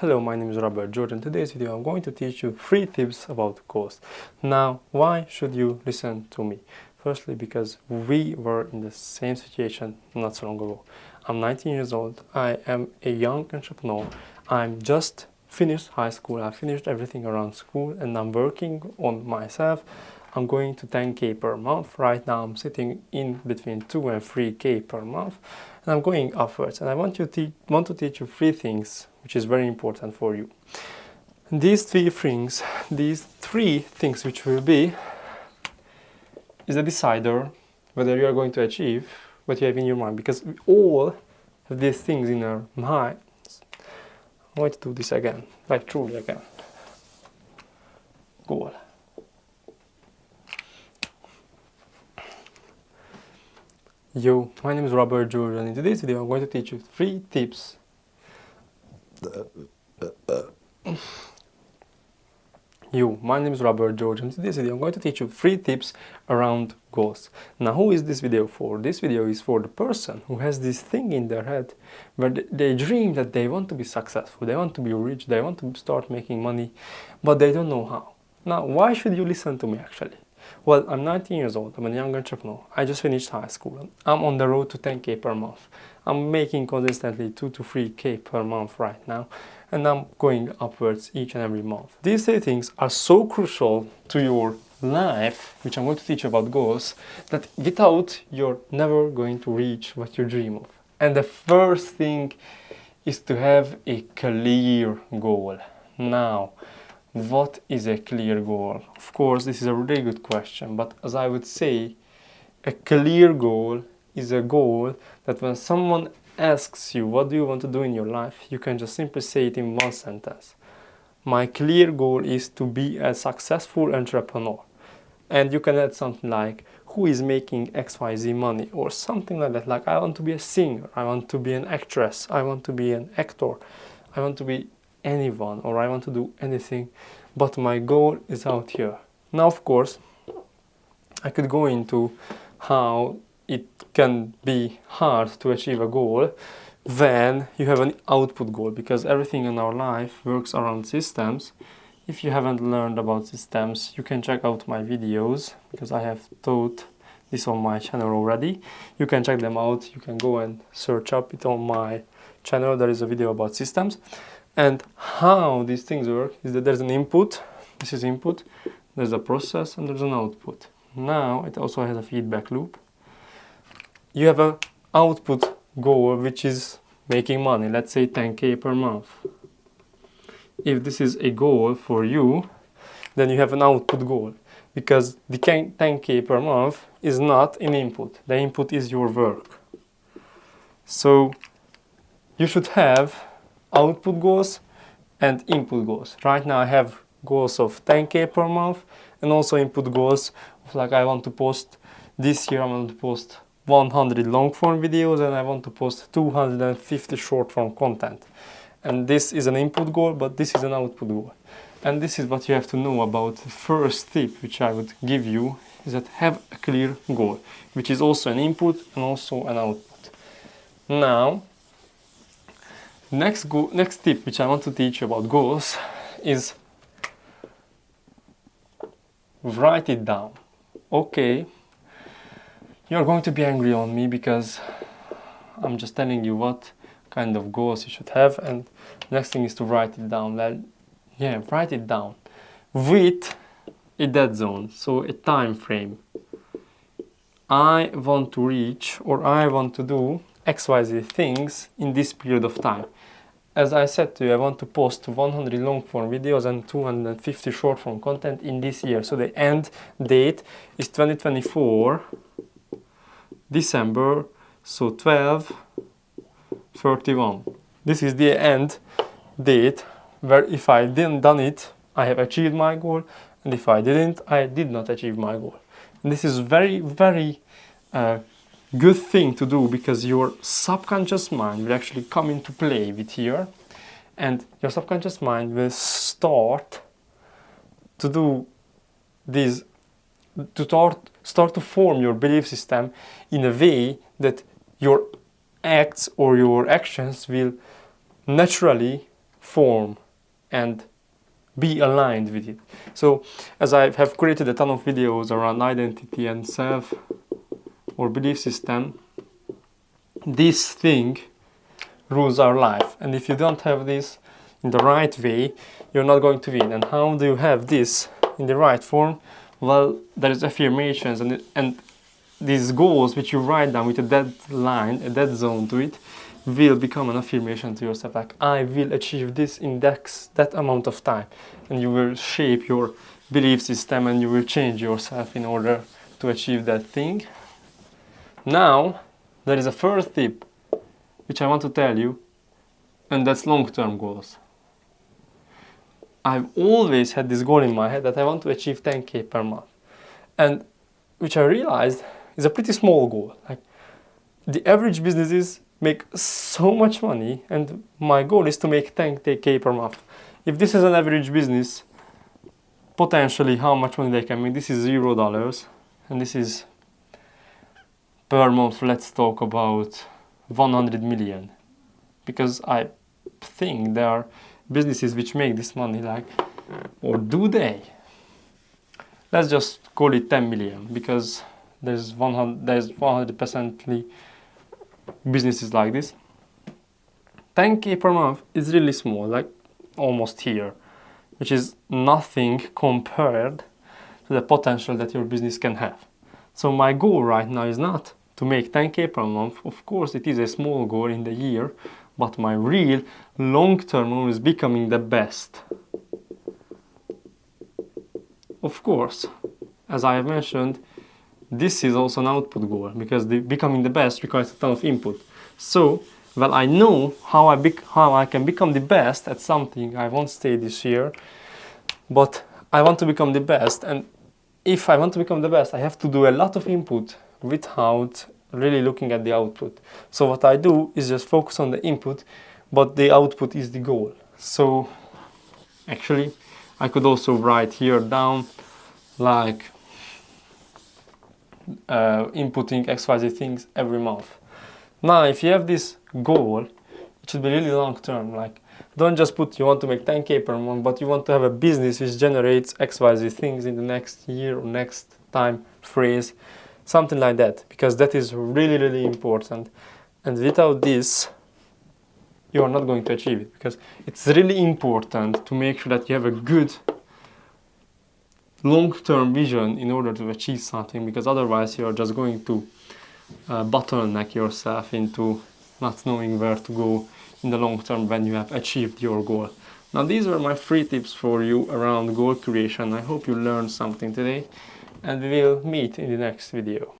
Hello, my name is Robert George. In today's video I'm going to teach you 3 tips about goals. Now, why should you listen to me? Firstly, because we were in the same situation not so long ago. I'm 19 years old, I am a young entrepreneur, I'm just finished high school, I finished everything around school and I'm working on myself. I'm going to 10k per month. Right now I'm sitting in between 2 and 3k per month and I'm going upwards, and I want to teach you 3 things which is very important for you. And these three things which will be is a decider whether you are going to achieve what you have in your mind, because we all have these things in our minds. I'm going to do this again, like truly again. Goal. Yo, my name is Robert George, and in today's video I'm going to teach you 3 tips. My name is Robert George, and in today's video I'm going to teach you 3 tips around goals. Now, who is this video for? This video is for the person who has this thing in their head where they dream that they want to be successful, they want to be rich, they want to start making money, but they don't know how. Now, why should you listen to me actually? Well, I'm 19 years old, I'm a young entrepreneur, I just finished high school, I'm on the road to 10k per month. I'm making consistently 2 to 3k per month right now, and I'm going upwards each and every month. These 3 things are so crucial to your life, which I'm going to teach you about goals, that without you're never going to reach what you dream of. And the first thing is to have a clear goal. Now, what is a clear goal? Of course, this is a really good question, but as I would say, a clear goal is a goal that when someone asks you what do you want to do in your life, you can just simply say it in one sentence. My clear goal is to be a successful entrepreneur. And you can add something like, who is making XYZ money, or something like that, like I want to be a singer, I want to be an actress, I want to be an actor, I want to be anyone, or I want to do anything, but my goal is out here. Now, of course, I could go into how it can be hard to achieve a goal when you have an output goal, because everything in our life works around systems. If you haven't learned about systems, you can check out my videos, because I have taught this on my channel already. You can check them out, you can go and search up it on my channel. There is a video about systems. And how these things work is that there's an input, this is input, there's a process, and there's an output. Now it also has a feedback loop. You have an output goal which is making money, let's say 10k per month. If this is a goal for you, then you have an output goal, because the 10k per month is not an input, the input is your work. So you should have output goals and input goals. Right now I have goals of 10k per month and also input goals of, like, I want to post this year, I want to post 100 long form videos and I want to post 250 short form content. And this is an input goal, but this is an output goal. And this is what you have to know about the first tip which I would give you, is that have a clear goal, which is also an input and also an output. Now, next tip which I want to teach you about goals is write it down. Okay, you're going to be angry on me because I'm just telling you what kind of goals you should have, and next thing is to write it down. Well, yeah, write it down with a dead zone, so a time frame. I want to reach, or I want to do XYZ things in this period of time. As I said to you, I want to post 100 long form videos and 250 short form content in this year. So the end date is 2024, December, so 12/31. This is the end date where if I didn't done it, I have achieved my goal, and if I didn't, I did not achieve my goal. And this is very, very good thing to do, because your subconscious mind will actually come into play with here, and your subconscious mind will start to do this, to start to form your belief system in a way that your acts or your actions will naturally form and be aligned with it. So as I have created a ton of videos around identity and self or belief system, this thing rules our life, and if you don't have this in the right way, you're not going to win. And how do you have this in the right form? Well, there is affirmations and these goals which you write down with a dead line, a dead zone to it, will become an affirmation to yourself, like I will achieve this in that amount of time, and you will shape your belief system and you will change yourself in order to achieve that thing. Now there is a first tip which I want to tell you, and that's long-term goals. I've always had this goal in my head that I want to achieve 10k per month, and which I realized is a pretty small goal. Like, the average businesses make so much money, and my goal is to make 10k per month. If this is an average business, potentially how much money they can make, this is $0, and this is per month, let's talk about 100 million, because I think there are businesses which make this money, like, or do they? Let's just call it 10 million, because there's 100% businesses like this. 10k per month is really small, like almost here, which is nothing compared to the potential that your business can have. So my goal right now is not to make 10k per month. Of course, it is a small goal in the year, but my real long-term goal is becoming the best. Of course, as I have mentioned, this is also an output goal, because becoming the best requires a ton of input. So, well, I know how I can become the best at something. I won't stay this year, but I want to become the best, and if I want to become the best, I have to do a lot of input without really looking at the output. So what I do is just focus on the input, but the output is the goal. So actually, I could also write here down, like, inputting XYZ things every month. Now, if you have this goal, it should be really long term. Like, don't just put you want to make 10k per month, but you want to have a business which generates XYZ things in the next year or next time phrase, something like that, because that is really, really important. And without this, you are not going to achieve it, because it's really important to make sure that you have a good long-term vision in order to achieve something, because otherwise you are just going to bottleneck yourself into not knowing where to go in the long term when you have achieved your goal. Now, these were my 3 tips for you around goal creation. I hope you learned something today, and we will meet in the next video.